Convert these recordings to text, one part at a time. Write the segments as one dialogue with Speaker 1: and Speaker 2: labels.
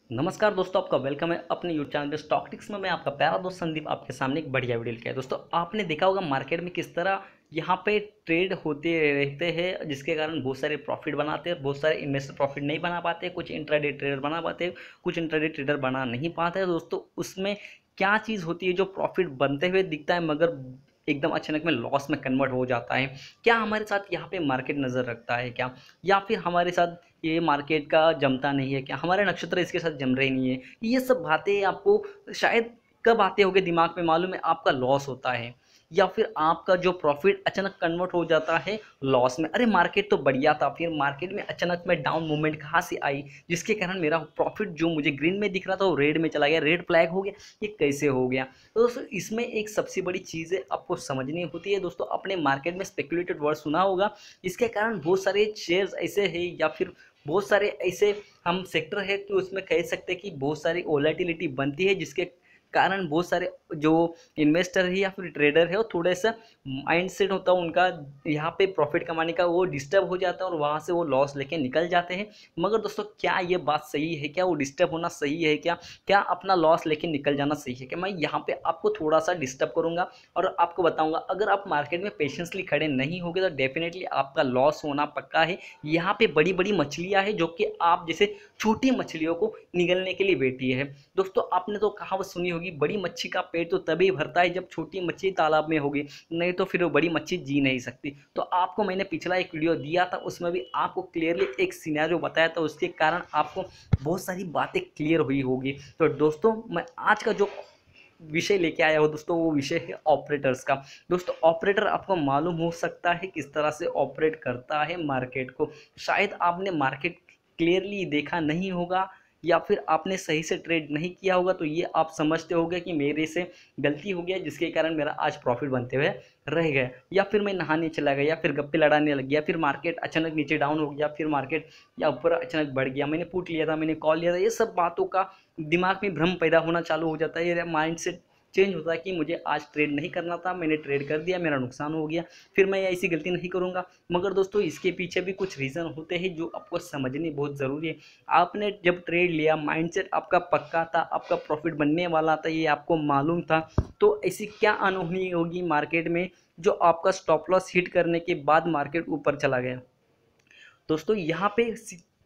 Speaker 1: नमस्कार दोस्तों, आपका वेलकम है अपने यूट्यूब चैनल स्टॉक टिक्स में। मैं आपका प्यारा दोस्त संदीप आपके सामने एक बढ़िया वीडियो लेके आया। दोस्तों, आपने देखा होगा मार्केट में किस तरह यहाँ पे ट्रेड होते रहते हैं, जिसके कारण बहुत सारे प्रॉफिट बनाते हैं, बहुत सारे इन्वेस्टर प्रॉफिट नहीं बना पाते, कुछ इंट्राडे ट्रेडर बना पाते हैं, कुछ इंट्राडे ट्रेडर बना नहीं पाते हैं। दोस्तों, उसमें क्या चीज़ होती है जो प्रॉफिट बनते हुए दिखता है मगर एकदम अचानक में लॉस में कन्वर्ट हो जाता है? क्या हमारे साथ यहाँ पे मार्केट नज़र रखता है क्या, या फिर हमारे साथ ये मार्केट का जमता नहीं है क्या, हमारे नक्षत्र इसके साथ जम रहे नहीं है? ये सब बातें आपको शायद कब आते होंगे दिमाग में, मालूम है? आपका लॉस होता है या फिर आपका जो प्रॉफिट अचानक कन्वर्ट हो जाता है लॉस में। अरे मार्केट तो बढ़िया था, फिर मार्केट में अचानक में डाउन मूवमेंट कहाँ से आई, जिसके कारण मेरा प्रॉफिट जो मुझे ग्रीन में दिख रहा था वो रेड में चला गया, रेड फ्लैग हो गया। ये कैसे हो गया? तो दोस्तों, इसमें एक सबसे बड़ी चीज़ है आपको समझनी होती है। दोस्तों, अपने मार्केट में स्पेकुलेटेड वर्ड सुना होगा। इसके कारण बहुत सारे शेयर्स ऐसे हैं या फिर बहुत सारे ऐसे हम सेक्टर है कि उसमें कह सकते हैं कि बहुत सारी वोलेटिलिटी बनती है, जिसके कारण बहुत सारे जो इन्वेस्टर है या फिर ट्रेडर है वो थोड़ा सा माइंड सेट होता है उनका यहाँ पे प्रॉफिट कमाने का, वो डिस्टर्ब हो जाता है और वहाँ से वो लॉस लेके निकल जाते हैं। मगर दोस्तों, क्या ये बात सही है क्या? वो डिस्टर्ब होना सही है क्या? क्या अपना लॉस लेके निकल जाना सही है क्या? मैं यहाँ पे आपको थोड़ा सा डिस्टर्ब करूँगा और आपको बताऊँगा, अगर आप मार्केट में पेशेंसली खड़े नहीं होगे तो डेफिनेटली आपका लॉस होना पक्का है। यहाँ पे बड़ी बड़ी मछलियाँ हैं जो कि आप जैसे छोटी मछलियों को निगलने के लिए बैठी है। दोस्तों, आपने तो कहावत सुनी होगी, बड़ी मच्छी का पेट तो तभी भरता है जब छोटी मच्छी तालाब में होगी, नहीं तो फिर वो बड़ी मच्छी जी नहीं सकती। तो आपको मैंने पिछला एक वीडियो दिया था, उसमें भी आपको क्लियरली एक सिनेरियो बताया था, उसके कारण आपको बहुत सारी बातें क्लियर हुई होगी। तो दोस्तों, मैं आज का जो विषय लेके आया हूँ दोस्तों, वो विषय है ऑपरेटर्स का। दोस्तों, ऑपरेटर आपको मालूम हो सकता है किस तरह से ऑपरेट करता है मार्केट को। शायद आपने मार्केट क्लियरली देखा नहीं होगा या फिर आपने सही से ट्रेड नहीं किया होगा, तो ये आप समझते होगे कि मेरे से गलती हो गया जिसके कारण मेरा आज प्रॉफिट बनते हुए रह गया, या फिर मैं नहाने चला गया, या फिर गप्पे लड़ाने लग गया, फिर मार्केट अचानक नीचे डाउन हो गया, फिर मार्केट या ऊपर अचानक बढ़ गया, मैंने पुट लिया था, मैंने कॉल लिया था। ये सब बातों का दिमाग में भ्रम पैदा होना चालू हो जाता है, ये माइंड सेट चेंज होता है कि मुझे आज ट्रेड नहीं करना था, मैंने ट्रेड कर दिया, मेरा नुकसान हो गया, फिर मैं ऐसी गलती नहीं करूँगा। मगर दोस्तों, इसके पीछे भी कुछ रीज़न होते हैं जो आपको समझने बहुत ज़रूरी है। आपने जब ट्रेड लिया, माइंडसेट आपका पक्का था, आपका प्रॉफिट बनने वाला था, ये आपको मालूम था, तो ऐसी क्या अनहोनी होगी मार्केट में जो आपका स्टॉप लॉस हिट करने के बाद मार्केट ऊपर चला गया? दोस्तों, यहाँ पे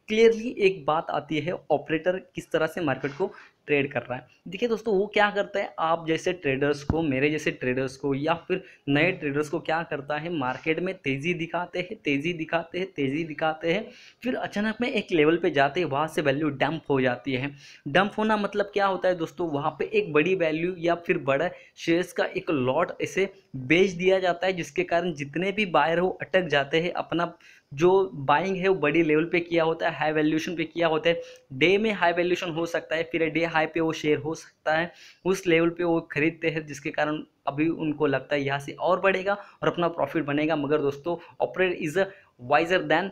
Speaker 1: क्लियरली एक बात आती है, ऑपरेटर किस तरह से मार्केट को ट्रेड कर रहा है। देखिए दोस्तों, वो क्या करता है, आप जैसे ट्रेडर्स को, मेरे जैसे ट्रेडर्स को या फिर नए ट्रेडर्स को क्या करता है, मार्केट में तेज़ी दिखाते हैं, तेज़ी दिखाते हैं, तेज़ी दिखाते हैं, फिर अचानक में एक लेवल पे जाते हैं, वहाँ से वैल्यू डंप हो जाती है। डंप होना मतलब क्या होता है दोस्तों, वहाँ पे एक बड़ी वैल्यू या फिर बड़ा शेयर्स का एक लॉट ऐसे बेच दिया जाता है, जिसके कारण जितने भी बायर हो अटक जाते हैं। अपना जो बाइंग है वो बड़ी लेवल पे किया होता है, हाई वैल्यूएशन पे किया होता है, डे में हाई वैल्यूएशन हो सकता है, फिर डे हाई पे वो शेयर हो सकता है, उस लेवल पे वो खरीदते हैं, जिसके कारण अभी उनको लगता है यहाँ से और बढ़ेगा और अपना प्रॉफिट बनेगा। मगर दोस्तों, operator is a visor then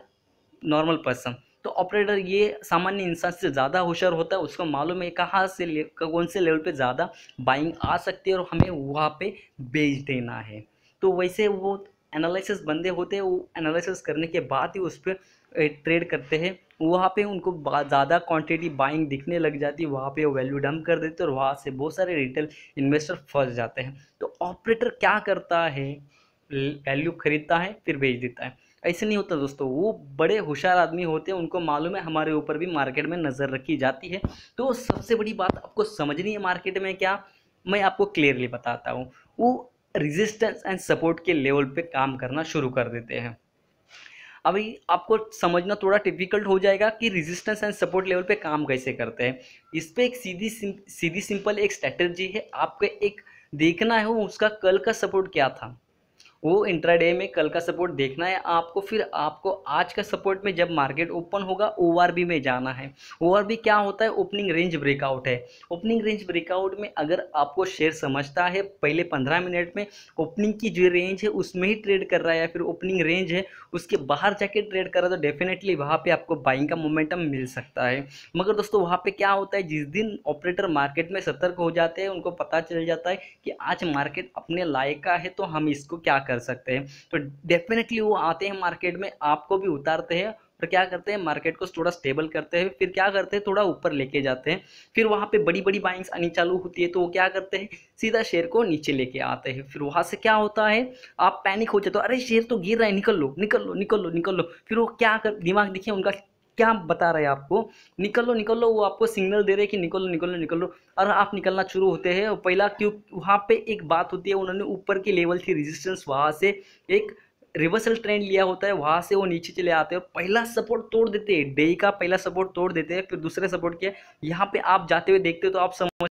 Speaker 1: normal person. तो ऑपरेटर ये सामान्य इंसान से ज़्यादा होशियार होता है, उसको मालूम है कहाँ से कौन से लेवल पे ज़्यादा बाइंग आ सकती है और हमें वहाँ पे बेच देना है। तो वैसे वो एनालिसिस बंदे होते हैं, वो एनालिसिस करने के बाद ही उस पर ट्रेड करते हैं। वहाँ पे उनको ज़्यादा क्वांटिटी बाइंग दिखने लग जाती है, वहाँ पे वो वैल्यू डंप कर देते हैं और वहाँ से बहुत सारे रिटेल इन्वेस्टर फंस जाते हैं। तो ऑपरेटर क्या करता है, वैल्यू खरीदता है फिर बेच देता है। ऐसे नहीं होता दोस्तों, वो बड़े होशियार आदमी होते हैं, उनको मालूम है हमारे ऊपर भी मार्केट में नज़र रखी जाती है। तो सबसे बड़ी बात आपको समझनी है मार्केट में क्या, मैं आपको क्लियरली बताता हूँ। वो रेजिस्टेंस एंड सपोर्ट के लेवल पे काम करना शुरू कर देते हैं। अभी आपको समझना थोड़ा डिफिकल्ट हो जाएगा कि रेजिस्टेंस एंड सपोर्ट लेवल पे काम कैसे करते हैं। इस पे एक सीधी सिंपल एक स्ट्रैटेजी है, आपको एक देखना है वो उसका कल का सपोर्ट क्या था। वो इंट्राडे में कल का सपोर्ट देखना है आपको, फिर आपको आज का सपोर्ट में जब मार्केट ओपन होगा ओआरबी में जाना है। ओआरबी क्या होता है, ओपनिंग रेंज ब्रेकआउट है। ओपनिंग रेंज ब्रेकआउट में अगर आपको शेयर समझता है पहले 15 मिनट में ओपनिंग की जो रेंज है उसमें ही ट्रेड कर रहा है या फिर ओपनिंग रेंज है उसके बाहर जाके ट्रेड कर रहा है, तो डेफिनेटली वहाँ पे आपको बाइंग का मोमेंटम मिल सकता है। मगर दोस्तों, वहाँ पे क्या होता है, जिस दिन ऑपरेटर मार्केट में सतर्क हो जाते हैं, उनको पता चल जाता है कि आज मार्केट अपने लायक का है तो हम इसको क्या कर सकते हैं, तो डेफिनेटली वो आते हैं मार्केट में, आपको भी उतारते हैं और क्या करते हैं, मार्केट को थोड़ा स्टेबल करते हैं, फिर क्या करते हैं, थोड़ा ऊपर लेके जाते हैं, फिर वहाँ पे बड़ी बड़ी बाइंग्स आनी चालू होती है, तो वो क्या करते हैं, सीधा शेयर को नीचे लेके आते हैं। फिर वहाँ से क्या होता है, आप पैनिक हो जाते हो, अरे शेयर तो गिर रहा है, निकल लो निकल लो निकल लो निकल लो। फिर वो क्या कर, दिमाग देखिए उनका क्या बता रहे हैं आपको, निकल लो, वो आपको सिग्नल दे रहे हैं कि निकल लो निकल लो निकल लो, और आप निकलना शुरू होते हैं। और पहला क्यों, वहाँ पे एक बात होती है, उन्होंने ऊपर की लेवल थी रेजिस्टेंस, वहाँ से एक रिवर्सल ट्रेंड लिया होता है, वहाँ से वो नीचे चले आते हैं, पहला सपोर्ट तोड़ देते हैं, डे का पहला सपोर्ट तोड़ देते हैं, फिर दूसरे सपोर्ट के यहाँ पे आप जाते हुए देखते हो तो आप समझ,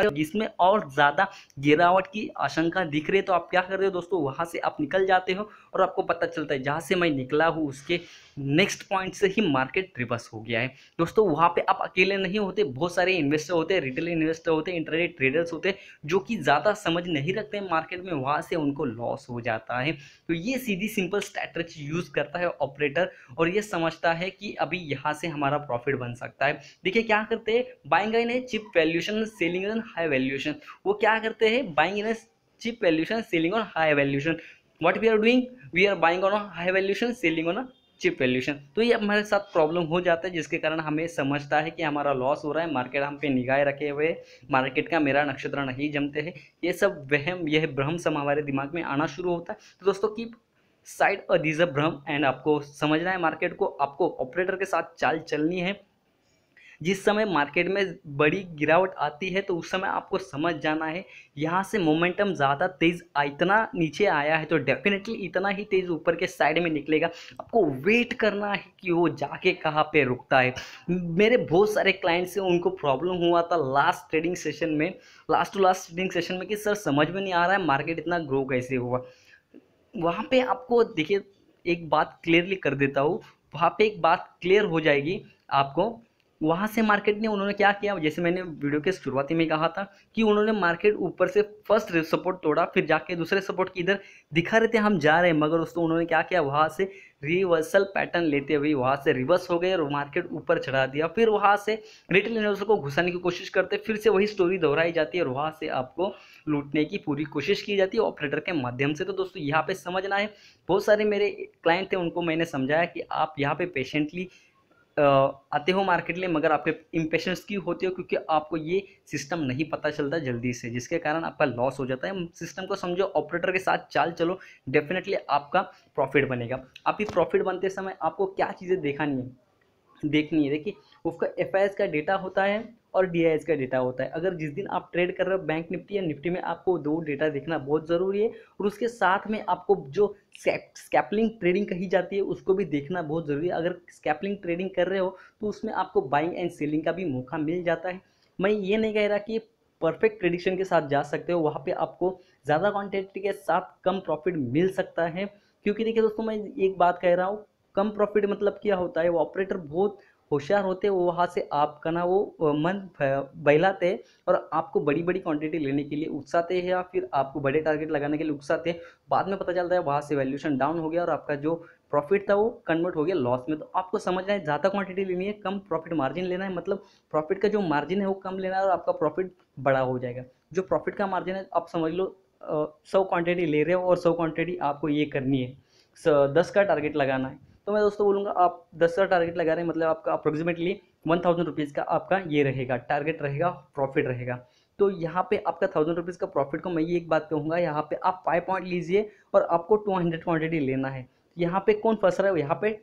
Speaker 1: जिसमें और ज़्यादा गिरावट की आशंका दिख रही है, तो आप क्या कर रहे हो दोस्तों, वहाँ से आप निकल जाते हो और आपको पता चलता है जहाँ से मैं निकला हूँ उसके नेक्स्ट पॉइंट से ही मार्केट रिवर्स हो गया है। दोस्तों वहाँ पे आप अकेले नहीं होते, बहुत सारे इन्वेस्टर होते हैं, रिटेल इन्वेस्टर होते हैं, इंट्राडे ट्रेडर्स होते हैं, जो कि ज़्यादा समझ नहीं रखते हैं मार्केट में, वहाँ से उनको लॉस हो जाता है। तो ये सीधी सिंपल स्ट्रैटेजी यूज़ करता है ऑपरेटर, और ये समझता है कि अभी यहाँ से हमारा प्रॉफिट बन सकता है। देखिए क्या करते हैं, buying in a cheap valuation, selling in high valuation. वो क्या करते हैं, buying in a cheap valuation, selling on high valuation. What we are doing, we are buying on high valuation, selling on cheap valuation. तो ये हमारे साथ problem हो जाता है, जिसके कारण हमें समझता है कि हमारा लॉस हो रहा है, मार्केट हम पे निगाह रखे हुए, मार्केट का मेरा नक्षत्र नहीं जमते हैं, ये सब वहम, यह भ्रम सब हमारे दिमाग में आना शुरू होता है। तो दोस्तों कीप साइड दिस अ भ्रम एंड आपको समझना है मार्केट को, आपको ऑपरेटर के साथ चाल चलनी है। जिस समय मार्केट में बड़ी गिरावट आती है तो उस समय आपको समझ जाना है यहाँ से मोमेंटम ज़्यादा तेज़ इतना नीचे आया है तो डेफिनेटली इतना ही तेज़ ऊपर के साइड में निकलेगा। आपको वेट करना है कि वो जाके कहाँ पे रुकता है। मेरे बहुत सारे क्लाइंट्स हैं, उनको प्रॉब्लम हुआ था लास्ट ट्रेडिंग सेशन में, last to last trading session में, कि सर समझ में नहीं आ रहा है मार्केट इतना ग्रो कैसे हुआ। वहाँ पे आपको देखिए एक बात क्लियरली कर देता हूँ, वहाँ पे एक बात क्लियर हो जाएगी आपको। वहाँ से मार्केट ने, उन्होंने क्या किया, जैसे मैंने वीडियो के शुरुआती में कहा था कि उन्होंने मार्केट ऊपर से फर्स्ट सपोर्ट तोड़ा, फिर जाके दूसरे सपोर्ट की इधर दिखा रहे थे हम जा रहे हैं, मगर दोस्तों उन्होंने क्या किया, वहाँ से रिवर्सल पैटर्न लेते हुए वहाँ से रिवर्स हो गए और मार्केट ऊपर चढ़ा दिया। फिर वहाँ से रिटेल इन्वेस्टर को घुसाने की कोशिश करते, फिर से वही स्टोरी दोहराई जाती है और वहाँ से आपको लूटने की पूरी कोशिश की जाती है ऑपरेटर के माध्यम से। तो दोस्तों यहाँ पे समझना है, बहुत सारे मेरे क्लाइंट थे, उनको मैंने समझाया कि आप यहाँ पे पेशेंटली आते हो मार्केट में, मगर आपके इम्पेशेंस क्यों होते हो, क्योंकि आपको ये सिस्टम नहीं पता चलता जल्दी से, जिसके कारण आपका लॉस हो जाता है। सिस्टम को समझो, ऑपरेटर के साथ चाल चलो, डेफिनेटली आपका प्रॉफिट बनेगा। आप ये प्रॉफिट बनते समय आपको क्या चीज़ें देखनी है, देखिए उसका एफआईएस का डेटा होता है और डीआईएस का डेटा होता है। अगर जिस दिन आप ट्रेड कर रहे हो बैंक निफ्टी या निफ्टी में, आपको दो डेटा देखना बहुत ज़रूरी है, और उसके साथ में आपको जो स्कैल्पिंग ट्रेडिंग कही जाती है उसको भी देखना बहुत ज़रूरी है। अगर स्कैल्पिंग ट्रेडिंग कर रहे हो तो उसमें आपको बाइंग एंड सेलिंग का भी मौका मिल जाता है। मैं ये नहीं कह रहा कि परफेक्ट प्रेडिक्शन के साथ जा सकते हो, वहाँ पे आपको ज़्यादा क्वांटिटी के साथ कम प्रॉफिट मिल सकता है। क्योंकि देखिए दोस्तों, मैं एक बात कह रहा हूँ, कम प्रॉफिट मतलब क्या होता है, वो ऑपरेटर बहुत होशियार होते हैं, वो वहाँ से आपका ना वो मन बहलाते हैं और आपको बड़ी बड़ी क्वांटिटी लेने के लिए उकसाते हैं, या फिर आपको बड़े टारगेट लगाने के लिए उकसाते हैं। बाद में पता चलता है वहाँ से वैल्यूएशन डाउन हो गया और आपका जो प्रॉफिट था वो कन्वर्ट हो गया लॉस में। तो आपको समझना है ज़्यादा क्वांटिटी लेनी है, कम प्रॉफिट मार्जिन लेना है, मतलब प्रॉफिट का जो मार्जिन है वो कम लेना है और आपका प्रॉफिट बड़ा हो जाएगा। जो प्रॉफिट का मार्जिन है, आप समझ लो 100 क्वांटिटी ले रहे हो और 100 क्वांटिटी आपको ये करनी है, 10 का टारगेट लगाना है। तो मैं दोस्तों बोलूँगा, आप 10 का टारगेट लगा रहे हैं, मतलब आपका अप्रोक्सीमेटली 1000 रुपीज़ का आपका ये रहेगा, टारगेट रहेगा, प्रॉफिट रहेगा। तो यहाँ पे आपका 1000 रुपीज़ का प्रॉफिट को मैं ये एक बात कहूँगा, यहाँ पे आप 5 पॉइंट लीजिए और आपको 200 क्वांटिटी लेना है। यहाँ पे कौन फंस रहा है, यहाँ पे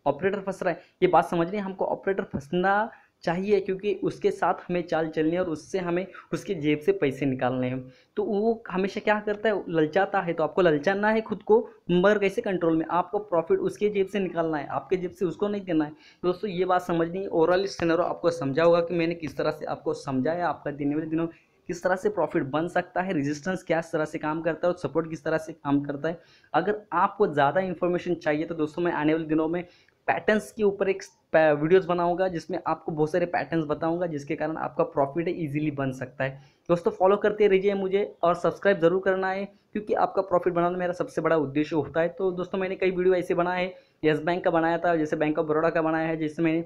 Speaker 1: ऑपरेटर फंस रहा है। ये बात समझनी है, हमको ऑपरेटर फंसना चाहिए, क्योंकि उसके साथ हमें चाल चलनी है और उससे हमें उसके जेब से पैसे निकालने हैं। तो वो हमेशा क्या करता है, ललचाता है। तो आपको ललचाना है खुद को, मगर कैसे कंट्रोल में, आपको प्रॉफिट उसके जेब से निकालना है, आपके जेब से उसको नहीं देना है। दोस्तों ये बात समझनी है। ओवरऑल इस सिनेरियो आपको समझा होगा कि मैंने किस तरह से आपको समझाया, आपका दिन वाले दिनों किस तरह से प्रॉफिट बन सकता है, रेजिस्टेंस क्या तरह से काम करता है और सपोर्ट किस तरह से काम करता है। अगर आपको ज़्यादा इन्फॉर्मेशन चाहिए तो दोस्तों मैं आने वाले दिनों में पैटर्न्स के ऊपर एक वीडियोस बनाऊंगा, जिसमें आपको बहुत सारे पैटर्न्स बताऊंगा, जिसके कारण आपका प्रॉफिट इजीली बन सकता है। दोस्तों फॉलो करते रहिए मुझे और सब्सक्राइब जरूर करना है, क्योंकि आपका प्रॉफिट बनाना मेरा सबसे बड़ा उद्देश्य होता है। तो दोस्तों मैंने कई वीडियो ऐसे बनाए हैं, येस बैंक का बनाया था, जैसे बैंक ऑफ बड़ौदा का बनाया है, जिसमें मैंने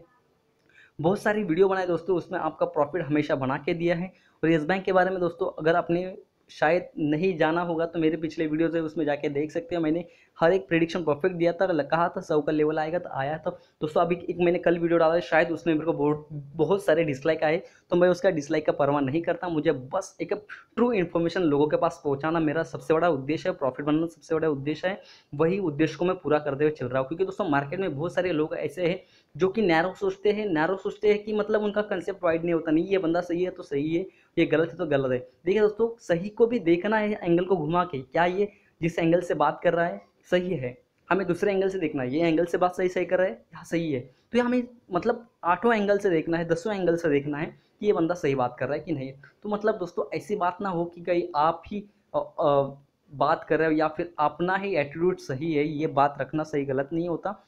Speaker 1: बहुत सारी वीडियो बनाए दोस्तों, उसमें आपका प्रॉफिट हमेशा बना के दिया है। और येस बैंक के बारे में दोस्तों अगर आपने शायद नहीं जाना होगा तो मेरे पिछले वीडियोज़ है उसमें जाके देख सकते हो। मैंने हर एक प्रेडिक्शन परफेक्ट दिया था, कहा था 100 का लेवल आएगा तो आया था। दोस्तों अभी एक मैंने कल वीडियो डाला, शायद उसमें मेरे को बहुत सारे डिसलाइक आए, तो मैं उसका डिसलाइक का परवाह नहीं करता। मुझे बस एक ट्रू इन्फॉर्मेशन लोगों के पास पहुंचाना मेरा सबसे बड़ा उद्देश्य है, प्रॉफिट बनना सबसे बड़ा उद्देश्य है। वही उद्देश्य को मैं पूरा करते हुए चल रहा हूँ, क्योंकि दोस्तों मार्केट में बहुत सारे लोग ऐसे हैं जो कि नैरो सोचते हैं कि मतलब उनका कंसेप्ट वाइड नहीं होता, नहीं ये बंदा सही है तो सही है, ये गलत है तो गलत है। देखिए दोस्तों, सही को भी देखना है एंगल को घुमा के, क्या ये जिस एंगल से बात कर रहा है सही है, हमें दूसरे एंगल से देखना है, ये एंगल से बात सही कर रहा है, हाँ सही है, तो ये हमें मतलब 8वां एंगल से देखना है, 10वां एंगल से देखना है कि ये बंदा सही बात कर रहा है कि नहीं। तो मतलब दोस्तों ऐसी बात ना हो कि कहीं आप ही बात कर रहे हो या फिर अपना ही एटीट्यूड सही है, ये बात रखना सही गलत नहीं होता।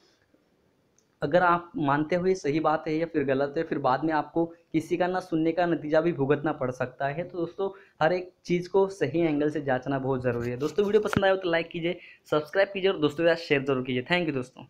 Speaker 1: अगर आप मानते हो ये सही बात है या फिर गलत है, फिर बाद में आपको किसी का ना सुनने का नतीजा भी भुगतना पड़ सकता है। तो दोस्तों हर एक चीज़ को सही एंगल से जांचना बहुत ज़रूरी है। दोस्तों वीडियो पसंद आया हो तो लाइक कीजिए, सब्सक्राइब कीजिए और दोस्तों के साथ शेयर जरूर कीजिए। थैंक यू दोस्तों।